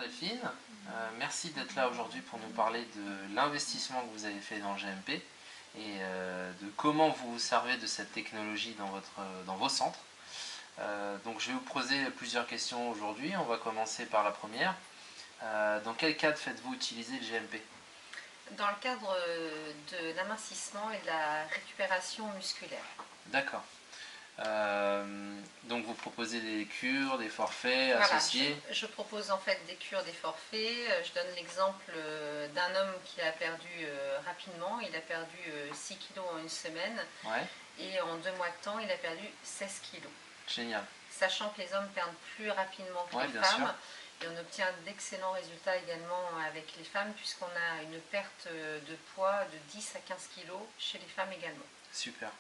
Delphine, merci d'être là aujourd'hui pour nous parler de l'investissement que vous avez fait dans le GMP et de comment vous vous servez de cette technologie dans vos centres. Donc je vais vous poser plusieurs questions aujourd'hui. On va commencer par la première. Dans quel cadre faites-vous utiliser le GMP? Dans le cadre de l'amincissement et de la récupération musculaire. D'accord. Donc vous proposez des cures, des forfaits Voilà, associés? je propose en fait des cures, des forfaits. Je donne l'exemple d'un homme qui a perdu rapidement. Il a perdu 6 kilos en une semaine. Ouais. Et en 2 mois de temps, il a perdu 16 kilos. Génial. Sachant que les hommes perdent plus rapidement que les femmes. Sûr. Et on obtient d'excellents résultats également avec les femmes, puisqu'on a une perte de poids de 10 à 15 kilos chez les femmes également. Super.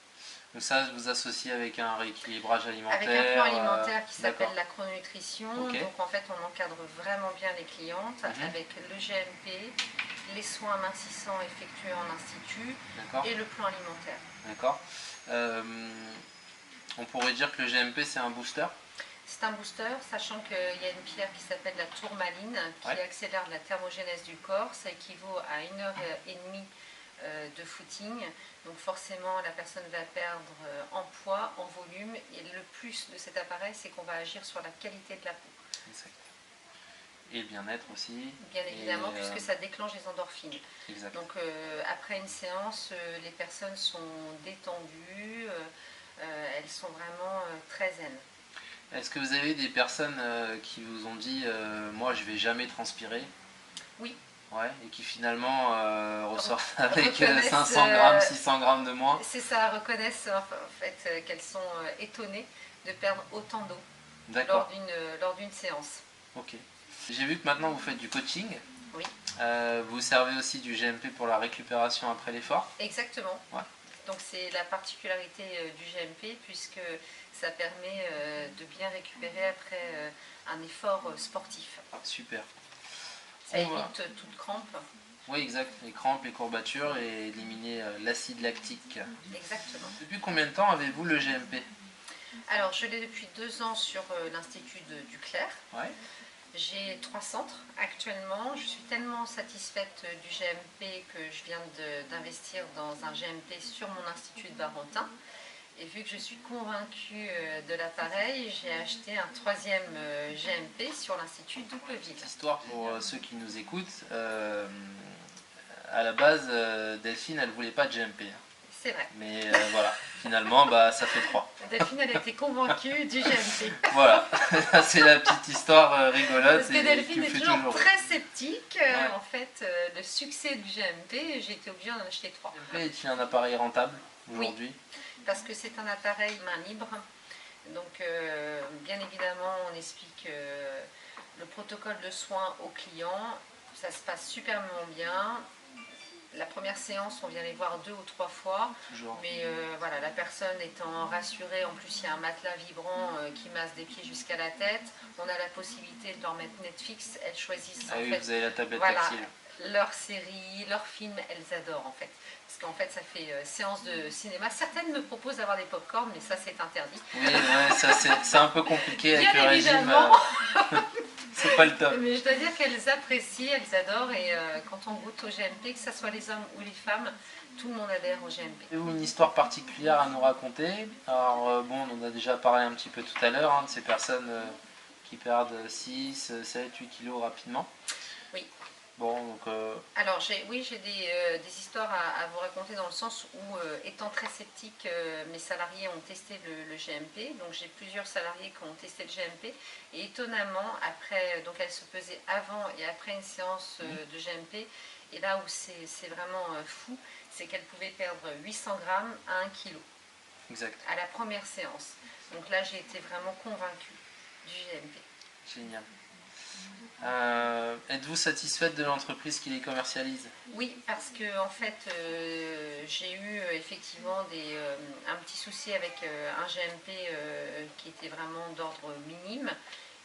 Donc ça, vous associez avec un rééquilibrage alimentaire? Avec un plan alimentaire qui s'appelle la chrononutrition. Okay. Donc en fait, on encadre vraiment bien les clientes avec le GMP, les soins amincissants effectués en institut et le plan alimentaire. D'accord. On pourrait dire que le GMP, c'est un booster? C'est un booster, sachant qu'il y a une pierre qui s'appelle la tourmaline qui accélère la thermogénèse du corps. Ça équivaut à 1h30 de footing. Donc forcément, la personne va perdre en poids, en volume. Et le plus de cet appareil, c'est qu'on va agir sur la qualité de la peau. Exact. Et le bien-être aussi. Bien évidemment, puisque ça déclenche les endorphines. Exact. Donc après une séance, les personnes sont détendues, elles sont vraiment très zen. Est-ce que vous avez des personnes qui vous ont dit moi je vais jamais transpirer? Oui. Ouais, et qui finalement ressortent avec 500 grammes, 600 grammes de moins? C'est ça, reconnaissent en fait qu'elles sont étonnées de perdre autant d'eau lors d'une séance. Ok. J'ai vu que maintenant vous faites du coaching. Oui. Vous servez aussi du GMP pour la récupération après l'effort? Exactement. Ouais. Donc c'est la particularité du GMP puisque ça permet de bien récupérer après un effort sportif. Super. Ça évite toute crampe. Oui, exact. Les crampes, les courbatures et éliminer l'acide lactique. Exactement. Depuis combien de temps avez-vous le GMP? Alors je l'ai depuis 2 ans sur l'Institut du Clerc. Ouais. J'ai 3 centres actuellement. Je suis tellement satisfaite du GMP que je viens d'investir dans un GMP sur mon institut de Barentin. Et vu que je suis convaincue de l'appareil, j'ai acheté un 3e GMP sur l'institut d'Oupleville. Histoire pour ceux qui nous écoutent, à la base, Delphine, elle ne voulait pas de GMP. C'est vrai. Mais voilà, finalement, ça fait 3. Delphine, elle était convaincue du GMP. Voilà, c'est la petite histoire rigolote. Parce que Delphine est toujours très sceptique. En fait, le succès du GMP, j'ai été obligée d'en acheter 3. Le GMP est-il un appareil rentable aujourd'hui? Oui, parce que c'est un appareil main libre. Donc, bien évidemment, on explique le protocole de soins aux clients. Ça se passe superment bien. La première séance, on vient les voir 2 ou 3 fois. Toujours. Mais voilà, la personne étant rassurée, en plus il y a un matelas vibrant qui masse des pieds jusqu'à la tête. On a la possibilité de leur mettre Netflix. Elles choisissent en fait, vous avez la tablette tactile. Leur série, leur film, elles adorent en fait. Parce qu'en fait, ça fait séance de cinéma. Certaines me proposent d'avoir des pop-corn, mais ça c'est interdit. Oui, ouais, ça c'est un peu compliqué avec le régime. C'est pas le top. Mais je dois dire qu'elles apprécient, elles adorent. Et quand on goûte au GMP, que ce soit les hommes ou les femmes, tout le monde adhère au GMP. Avez-vous une histoire particulière à nous raconter? Alors bon, on en a déjà parlé un petit peu tout à l'heure, de ces personnes qui perdent 6, 7, 8 kilos rapidement. Oui. Bon, donc, alors j'ai des histoires à vous raconter dans le sens où étant très sceptique, mes salariés ont testé le GMP, donc j'ai plusieurs salariés qui ont testé le GMP et étonnamment après, donc elles se pesaient avant et après une séance de GMP et là où c'est vraiment fou, c'est qu'elles pouvaient perdre 800 grammes à 1 kg. Exact. À la première séance. Donc là j'ai été vraiment convaincue du GMP. Génial. Êtes-vous satisfaite de l'entreprise qui les commercialise? Oui, parce que en fait, j'ai eu effectivement un petit souci avec un GMP qui était vraiment d'ordre minime.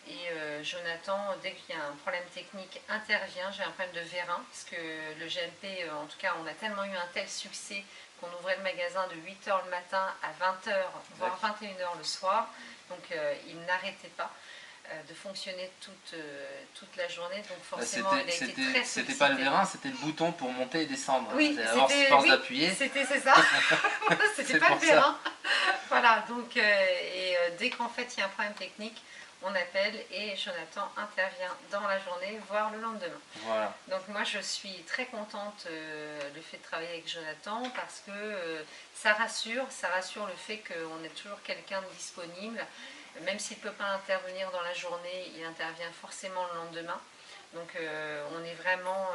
Et Jonathan, dès qu'il y a un problème technique, intervient. J'ai un problème de vérin, parce que le GMP, en tout cas, on a tellement eu un tel succès qu'on ouvrait le magasin de 8 h le matin à 20 h, voire 21 h le soir. Donc il n'arrêtait pas. de fonctionner toute la journée. Donc forcément, il a été très sollicité. C'était pas le vérin, c'était le bouton pour monter et descendre. Oui, avoir cette force d'appuyer. c'est ça. C'était pas le vérin. Voilà, donc dès qu'en fait il y a un problème technique, on appelle et Jonathan intervient dans la journée, voire le lendemain. Voilà. Donc moi je suis très contente le fait de travailler avec Jonathan parce que ça rassure le fait qu'on ait toujours quelqu'un de disponible. Même s'il ne peut pas intervenir dans la journée, il intervient forcément le lendemain. Donc on est vraiment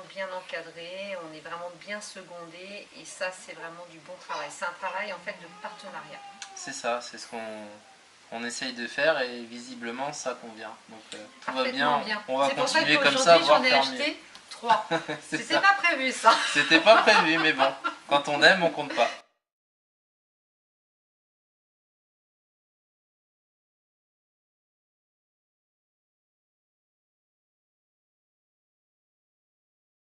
bien encadré, on est vraiment bien secondé et ça c'est vraiment du bon travail. C'est un travail en fait de partenariat. C'est ça, c'est ce qu'on essaye de faire et visiblement ça convient. Donc tout va bien, on va continuer comme ça, voire faire mieux. J'en ai acheté 3. C'était pas prévu ça. C'était pas prévu mais bon, quand on aime on compte pas.